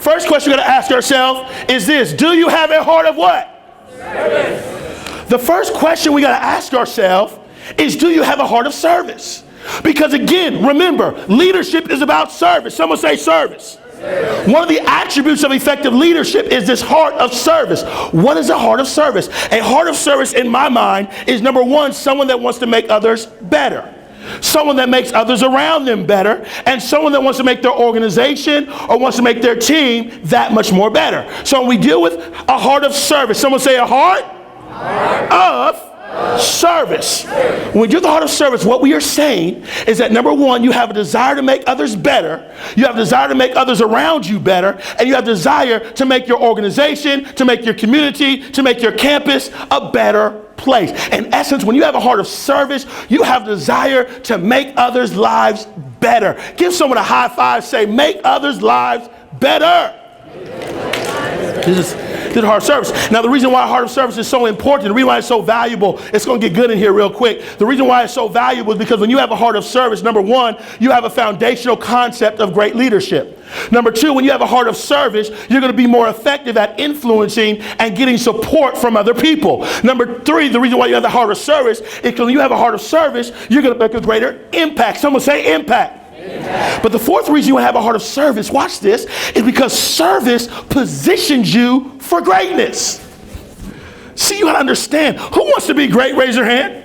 first question we got to ask ourselves is this: do you have a heart of what? Service. The first question we got to ask ourselves is, do you have a heart of service? Because again, remember, leadership is about service. Someone say service. One of the attributes of effective leadership is this heart of service. What is a heart of service? A heart of service, in my mind, is number one, someone that wants to make others better. Someone that makes others around them better, and someone that wants to make their organization or wants to make their team that much more better. So when we deal with a heart of service, someone say a heart of service. When we do the heart of service, what we are saying is that number one, you have a desire to make others better, you have a desire to make others around you better, and you have a desire to make your organization, to make your community, to make your campus a better place. In essence, when you have a heart of service, you have a desire to make others' lives better. Give someone a high five, say, make others' lives better. This is the heart of service. Now, the reason why heart of service is so important, the reason why it's so valuable, it's going to get good in here real quick. The reason why it's so valuable is because when you have a heart of service, number one, you have a foundational concept of great leadership. Number two, when you have a heart of service, you're going to be more effective at influencing and getting support from other people. Number three, the reason why you have the heart of service is because when you have a heart of service, you're going to make a greater impact. Someone say impact. But the fourth reason you have a heart of service, watch this, is because service positions you for greatness. See, you got to understand, who wants to be great? Raise your hand.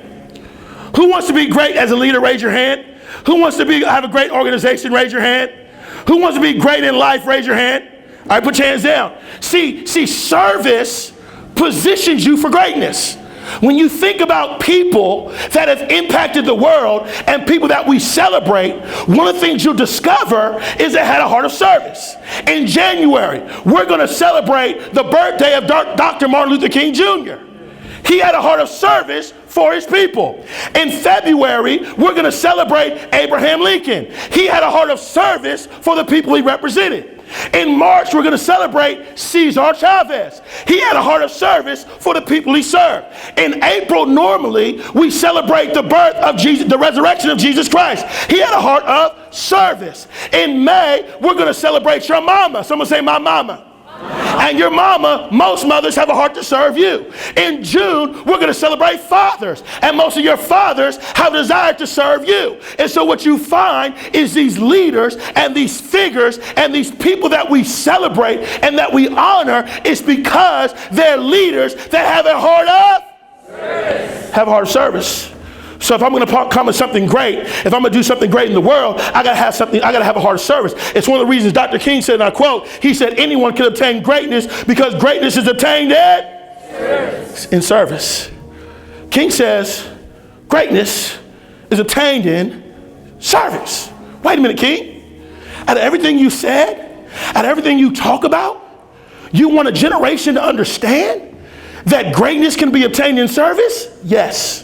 Who wants to be great as a leader? Raise your hand. Who wants to have a great organization? Raise your hand. Who wants to be great in life? Raise your hand. All right, put your hands down. See, service positions you for greatness. When you think about people that have impacted the world and people that we celebrate, one of the things you'll discover is they had a heart of service. In January, we're going to celebrate the birthday of Dr. Martin Luther King Jr. He had a heart of service for his people. In February, we're going to celebrate Abraham Lincoln. He had a heart of service for the people he represented. In March, we're going to celebrate Cesar Chavez. He had a heart of service for the people he served. In April, normally, we celebrate the birth of Jesus, the resurrection of Jesus Christ. He had a heart of service. In May, we're going to celebrate your mama. Someone say, my mama. And your mama, most mothers have a heart to serve you. In June, we're going to celebrate fathers. And most of your fathers have a desire to serve you. And so what you find is these leaders and these figures and these people that we celebrate and that we honor is because they're leaders that have a heart of service. Have a heart of service. So if I'm going to come with something great, if I'm going to do something great in the world, I got to have a heart of service. It's one of the reasons Dr. King said, and I quote, he said, anyone can obtain greatness because greatness is attained in service. King says, greatness is attained in service. Wait a minute, King. Out of everything you said, out of everything you talk about, you want a generation to understand that greatness can be obtained in service? Yes.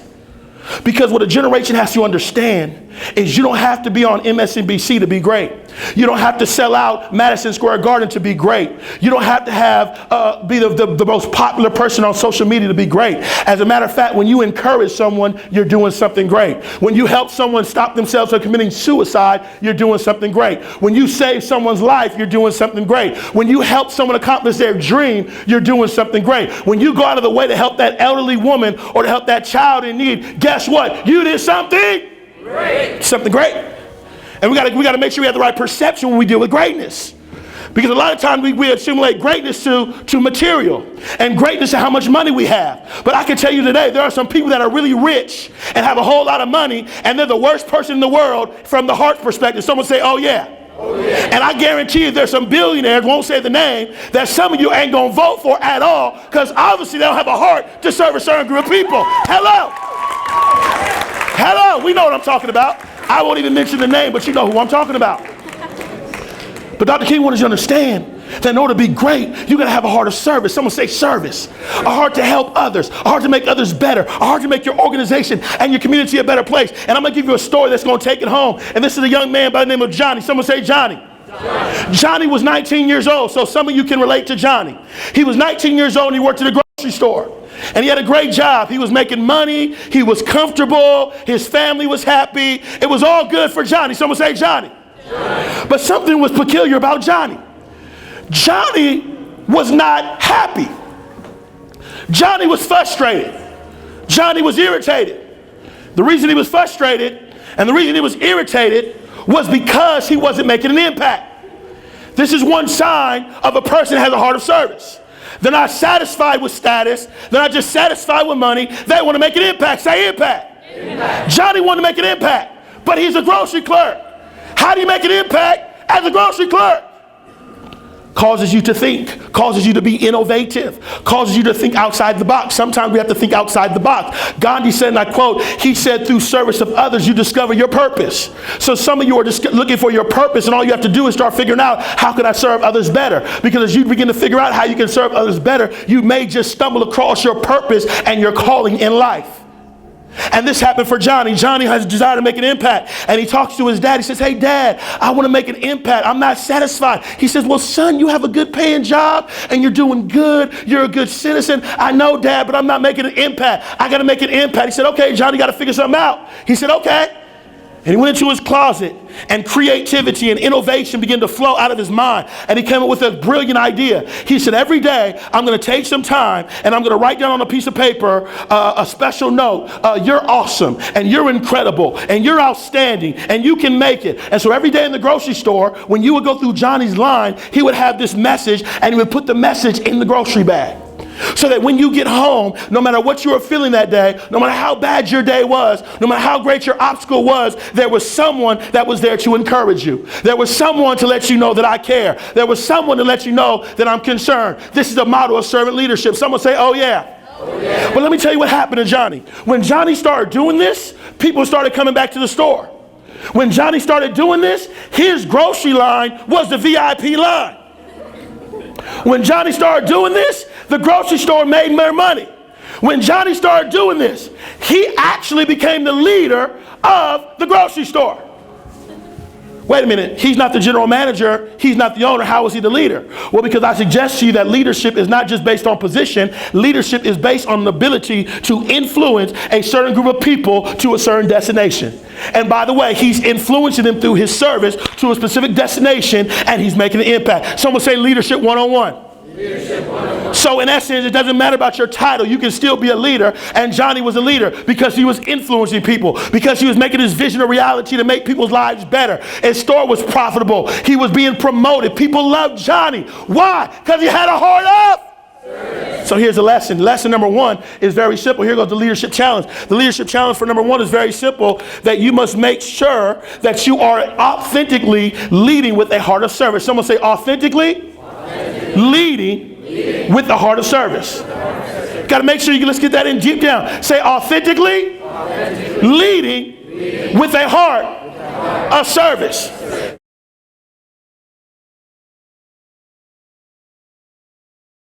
Because what a generation has to understand is you don't have to be on MSNBC to be great. You don't have to sell out Madison Square Garden to be great. You don't have to be the most popular person on social media to be great. As a matter of fact, when you encourage someone, you're doing something great. When you help someone stop themselves from committing suicide, you're doing something great. When you save someone's life, you're doing something great. When you help someone accomplish their dream, you're doing something great. When you go out of the way to help that elderly woman or to help that child in need, guess what? You did something great. Something great. And we got to make sure we have the right perception when we deal with greatness. Because a lot of times we assimilate greatness to material and greatness to how much money we have. But I can tell you today, there are some people that are really rich and have a whole lot of money, and they're the worst person in the world from the heart perspective. Someone say, oh yeah. Oh, yeah. And I guarantee you there's some billionaires, won't say the name, that some of you ain't going to vote for at all because obviously they don't have a heart to serve a certain group of people. Hello. Hello. We know what I'm talking about. I won't even mention the name, but you know who I'm talking about. But Dr. King wanted you to understand that in order to be great, you got to have a heart of service. Someone say service. A heart to help others. A heart to make others better. A heart to make your organization and your community a better place. And I'm going to give you a story that's going to take it home. And this is a young man by the name of Johnny. Someone say Johnny. Johnny was 19 years old, so some of you can relate to Johnny. He was 19 years old and he worked at a grocery store. And he had a great job. He was making money. He was comfortable. His family was happy. It was all good for Johnny. Someone say Johnny. But something was peculiar about Johnny. Johnny was not happy. Johnny was frustrated. Johnny was irritated. The reason he was frustrated and the reason he was irritated was because he wasn't making an impact. This is one sign of a person that has a heart of service. They're not satisfied with status. They're not just satisfied with money. They want to make an impact. Say impact. Impact. Johnny wanted to make an impact, but he's a grocery clerk. How do you make an impact as a grocery clerk? Causes you to think, causes you to be innovative, causes you to think outside the box. Sometimes we have to think outside the box. Gandhi said, and I quote, he said, through service of others, you discover your purpose. So some of you are looking for your purpose, and all you have to do is start figuring out, how can I serve others better? Because as you begin to figure out how you can serve others better, you may just stumble across your purpose and your calling in life. And this happened for Johnny. Johnny has a desire to make an impact. And he talks to his dad. He says, hey, Dad, I want to make an impact. I'm not satisfied. He says, well, son, you have a good paying job and you're doing good. You're a good citizen. I know, Dad, but I'm not making an impact. I got to make an impact. He said, okay, Johnny, got to figure something out. He said, okay. And he went into his closet, and creativity and innovation began to flow out of his mind. And he came up with a brilliant idea. He said, every day I'm going to take some time and I'm going to write down on a piece of paper a special note. You're awesome and you're incredible and you're outstanding and you can make it. And so every day in the grocery store, when you would go through Johnny's line, he would have this message and he would put the message in the grocery bag. So that when you get home, no matter what you were feeling that day, no matter how bad your day was, no matter how great your obstacle was, there was someone that was there to encourage you. There was someone to let you know that I care. There was someone to let you know that I'm concerned. This is the model of servant leadership. Someone say, oh yeah. Oh, yeah. But let me tell you what happened to Johnny. When Johnny started doing this, people started coming back to the store. When Johnny started doing this, his grocery line was the VIP line. When Johnny started doing this, the grocery store made more money. When Johnny started doing this, he actually became the leader of the grocery store. Wait a minute, he's not the general manager, he's not the owner, how is he the leader? Well, because I suggest to you that leadership is not just based on position, leadership is based on the ability to influence a certain group of people to a certain destination. And by the way, he's influencing them through his service to a specific destination, and he's making an impact. Someone say leadership 101. So in essence, it doesn't matter about your title. You can still be a leader. And Johnny was a leader because he was influencing people, because he was making his vision a reality to make people's lives better. His store was profitable. He was being promoted. People loved Johnny. Why? Because he had a heart of. So here's a lesson. Lesson number one is very simple. Here goes the leadership challenge. The leadership challenge for number one is very simple, that you must make sure that you are authentically leading with a heart of service. Someone say authentically. Leading with the heart of service. Got to make sure let's get that in deep down. Say authentically leading with a heart of service.